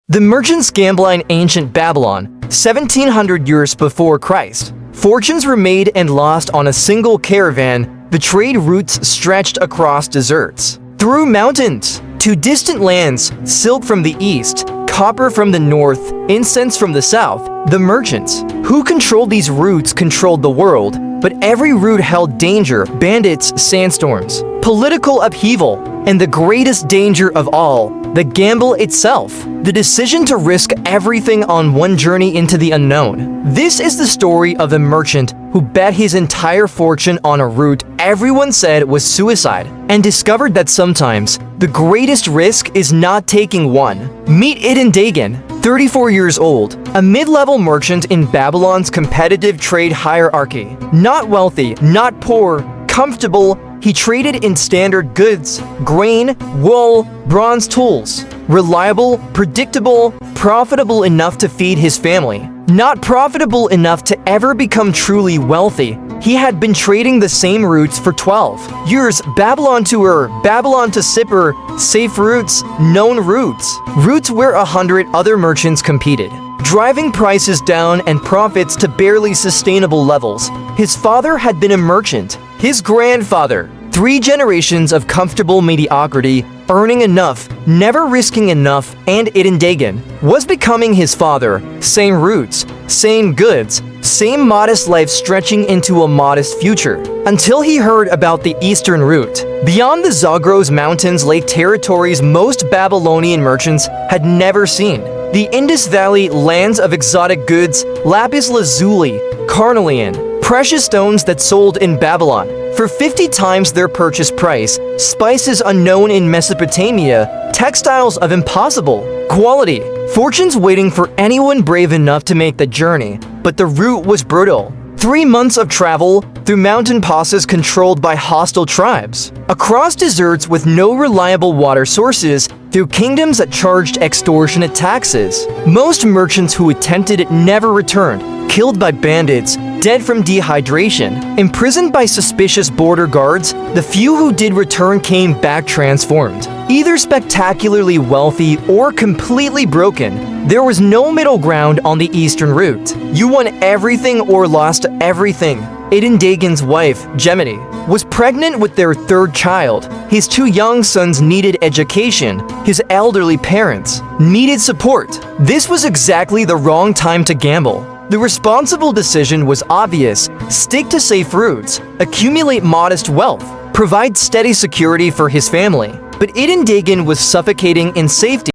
The merchants gamble in ancient Babylon, 1700 years before Christ. Fortunes were made and lost on a single caravan. The trade routes stretched across deserts, through mountains, to distant lands, silk from the east, copper from the north, incense from the south. The merchants, who controlled these routes, controlled the world, but every route held danger, bandits, sandstorms, political upheaval, and the greatest danger of all, the gamble itself, the decision to risk everything on one journey into the unknown. This is the story of a merchant who bet his entire fortune on a route everyone said was suicide, and discovered that sometimes the greatest risk is not taking one. Meet Idun Dagan, 34 years old, a mid-level merchant in Babylon's competitive trade hierarchy. Not wealthy, not poor, comfortable, he traded in standard goods, grain, wool, bronze tools. Reliable, predictable, profitable enough to feed his family. Not profitable enough to ever become truly wealthy. He had been trading the same routes for 12 years, Babylon to Ur, Babylon to Sippar, safe routes, known routes. Routes where 100 other merchants competed, driving prices down and profits to barely sustainable levels. His father had been a merchant. His grandfather, 3 generations of comfortable mediocrity, earning enough, never risking enough, and Idun Dagan was becoming his father. Same roots, same goods, same modest life stretching into a modest future. Until he heard about the eastern route. Beyond the Zagros Mountains lay territories most Babylonian merchants had never seen. The Indus Valley, lands of exotic goods, lapis lazuli, carnelian, precious stones that sold in Babylon for 50 times their purchase price, spices unknown in Mesopotamia, textiles of impossible quality, fortunes waiting for anyone brave enough to make the journey. But the route was brutal. 3 months of travel through mountain passes controlled by hostile tribes, across deserts with no reliable water sources, through kingdoms that charged extortionate taxes. Most merchants who attempted it never returned, killed by bandits, dead from dehydration, imprisoned by suspicious border guards. The few who did return came back transformed, either spectacularly wealthy or completely broken. There was no middle ground on the eastern route. You won everything or lost everything. Idun Dagan's wife, Gemini, was pregnant with their 3rd child. His 2 young sons needed education. His elderly parents needed support. This was exactly the wrong time to gamble. The responsible decision was obvious: stick to safe routes, accumulate modest wealth, provide steady security for his family. But Idun Dagan was suffocating in safety.